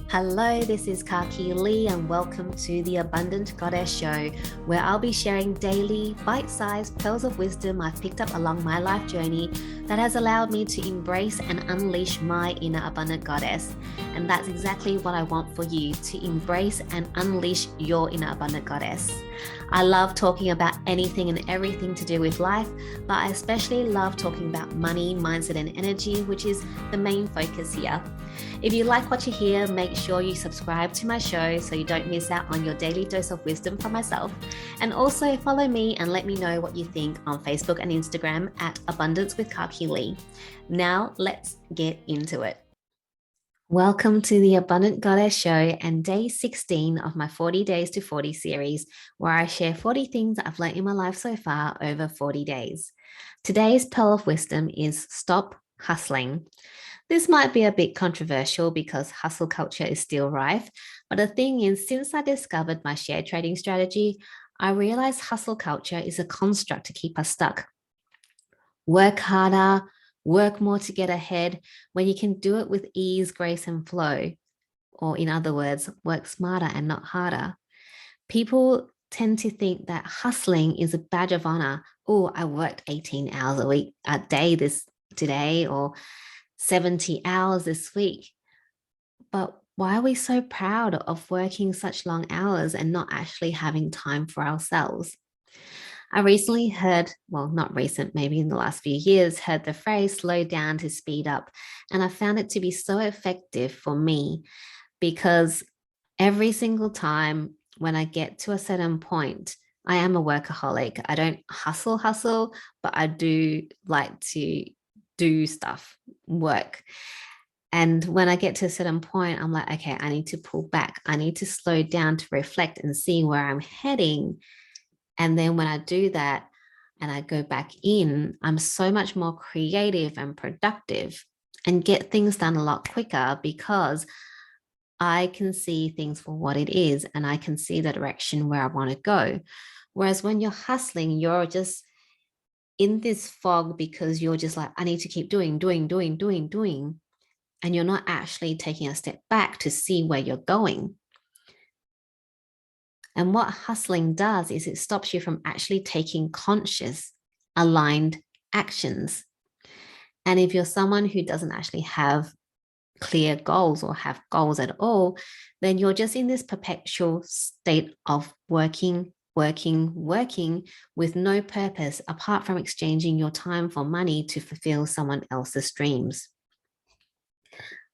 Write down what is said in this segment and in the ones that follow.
Hello, this is Kaki Lee, and welcome to the Abundant Goddess Show, where I'll be sharing daily, bite sized pearls of wisdom I've picked up along my life journey that has allowed me to embrace and unleash my inner abundant goddess. And that's exactly what I want for you, to embrace and unleash your inner abundant goddess. I love talking about anything and everything to do with life, but I especially love talking about money, mindset, and energy, which is the main focus here. If you like what you hear, make sure you subscribe to my show so you don't miss out on your daily dose of wisdom from myself. And also follow me and let me know what you think on Facebook and Instagram at Abundance with Kaki Lee. Now let's get into it. Welcome to the Abundant Goddess Show and day 16 of my 40 Days to 40 series, where I share 40 things I've learned in my life so far over 40 days. Today's pearl of wisdom is stop hustling. This might be a bit controversial because hustle culture is still rife, but the thing is, since I discovered my share trading strategy, I realized hustle culture is a construct to keep us stuck. Work harder, work more to get ahead when you can do it with ease, grace, and flow. Or, in other words, work smarter and not harder. People tend to think that hustling is a badge of honor. Oh, I worked 18 hours a day today, or 70 hours this week. But why are we so proud of working such long hours and not actually having time for ourselves? I recently heard, well, not recent, maybe in the last few years, heard the phrase slow down to speed up. And I found it to be so effective for me because every single time when I get to a certain point, I am a workaholic. I don't hustle, but I do like to do stuff, work. And when I get to a certain point, I'm like, okay, I need to pull back. I need to slow down to reflect and see where I'm heading. And then when I do that and I go back in, I'm so much more creative and productive and get things done a lot quicker because I can see things for what it is and I can see the direction where I want to go. Whereas when you're hustling, you're just in this fog because you're just like, I need to keep doing. And you're not actually taking a step back to see where you're going. And what hustling does is it stops you from actually taking conscious, aligned actions. And if you're someone who doesn't actually have clear goals or have goals at all, then you're just in this perpetual state of working with no purpose apart from exchanging your time for money to fulfill someone else's dreams.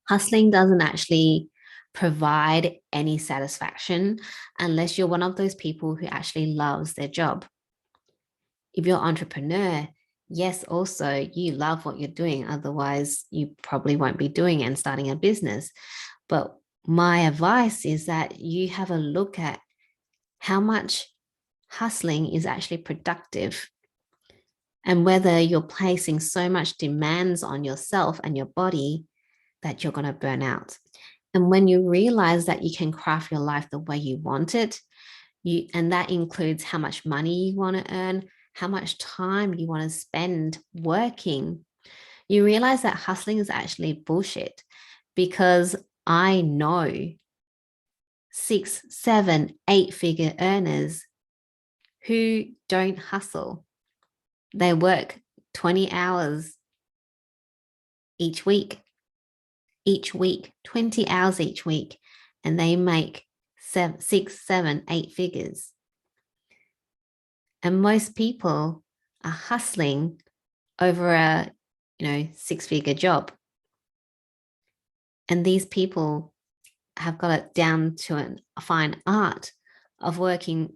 Hustling doesn't actually provide any satisfaction unless you're one of those people who actually loves their job. If you're an entrepreneur, yes, also you love what you're doing. Otherwise, you probably won't be doing it and starting a business. But my advice is that you have a look at how much hustling is actually productive and whether you're placing so much demands on yourself and your body that you're going to burn out. And when you realize that you can craft your life the way you want it, and that includes how much money you want to earn, how much time you want to spend working, you realize that hustling is actually bullshit because I know 6, 7, 8-figure earners who don't hustle. They work 20 hours each week, 20 hours each week, and they make 6, 7, 8 figures. And most people are hustling over a 6-figure job. And these people have got it down to a fine art of working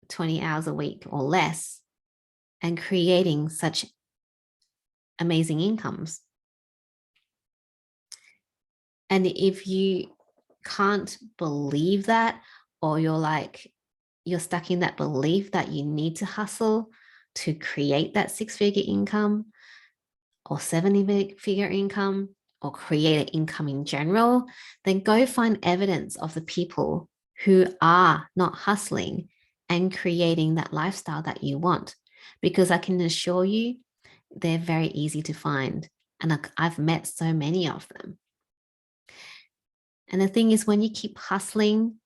20 hours a week or less and creating such amazing incomes. And if you can't believe that, or you're stuck in that belief that you need to hustle to create that 6-figure income or 7-figure income or create an income in general, then go find evidence of the people who are not hustling and creating that lifestyle that you want. Because I can assure you, they're very easy to find. And I've met so many of them. And the thing is, when you keep hustling,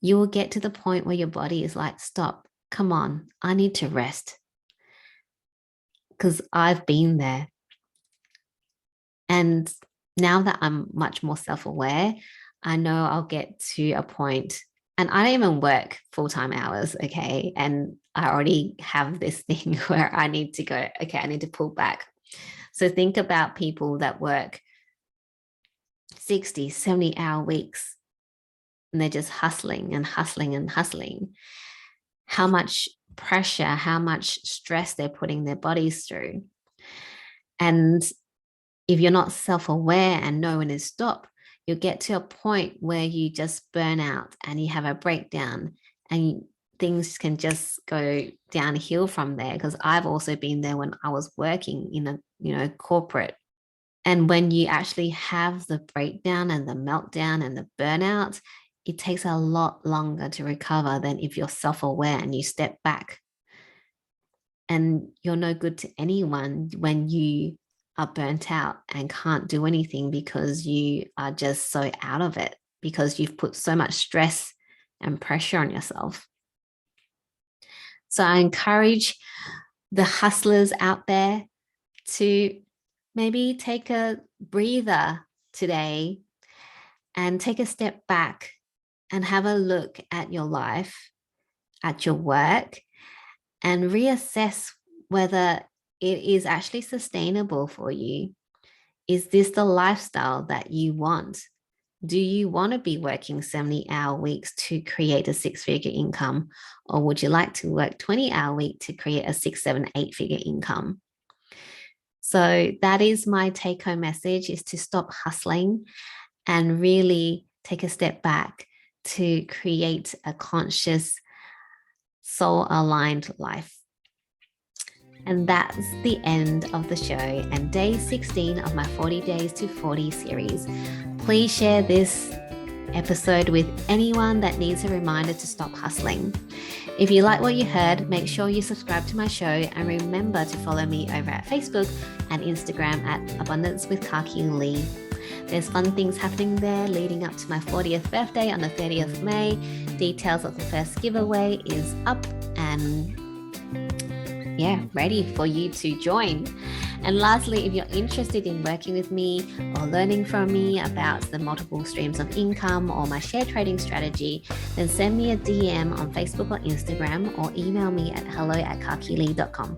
you will get to the point where your body is like, stop, come on, I need to rest. Because I've been there. And now that I'm much more self-aware, I know I'll get to a point, and I don't even work full-time hours, okay? And I already have this thing where I need to go, okay, I need to pull back. So think about people that work 60, 70-hour weeks, and they're just hustling and hustling and hustling. How much pressure, how much stress they're putting their bodies through. And if you're not self-aware and know when to stop, you'll get to a point where you just burn out and you have a breakdown, and things can just go downhill from there. Because I've also been there when I was working in a corporate. And when you actually have the breakdown and the meltdown and the burnout, it takes a lot longer to recover than if you're self-aware and you step back. And you're no good to anyone when you are burnt out and can't do anything because you are just so out of it, because you've put so much stress and pressure on yourself. So I encourage the hustlers out there to maybe take a breather today and take a step back and have a look at your life, at your work, and reassess whether it is actually sustainable for you. Is this the lifestyle that you want? Do you want to be working 70-hour weeks to create a 6-figure income? Or would you like to work 20-hour week to create a 6, 7, 8-figure income? So that is my take-home message, is to stop hustling and really take a step back to create a conscious, soul-aligned life. And that's the end of the show and day 16 of my 40 Days to 40 series. Please share this episode with anyone that needs a reminder to stop hustling. If you like what you heard, make sure you subscribe to my show, and remember to follow me over at Facebook and Instagram at Abundance with Kaki Lee. There's fun things happening there leading up to my 40th birthday on the 30th of May. Details of the first giveaway is up and ready for you to join. And lastly, if you're interested in working with me or learning from me about the multiple streams of income or my share trading strategy, then send me a DM on Facebook or Instagram, or email me at hello@kakilee.com.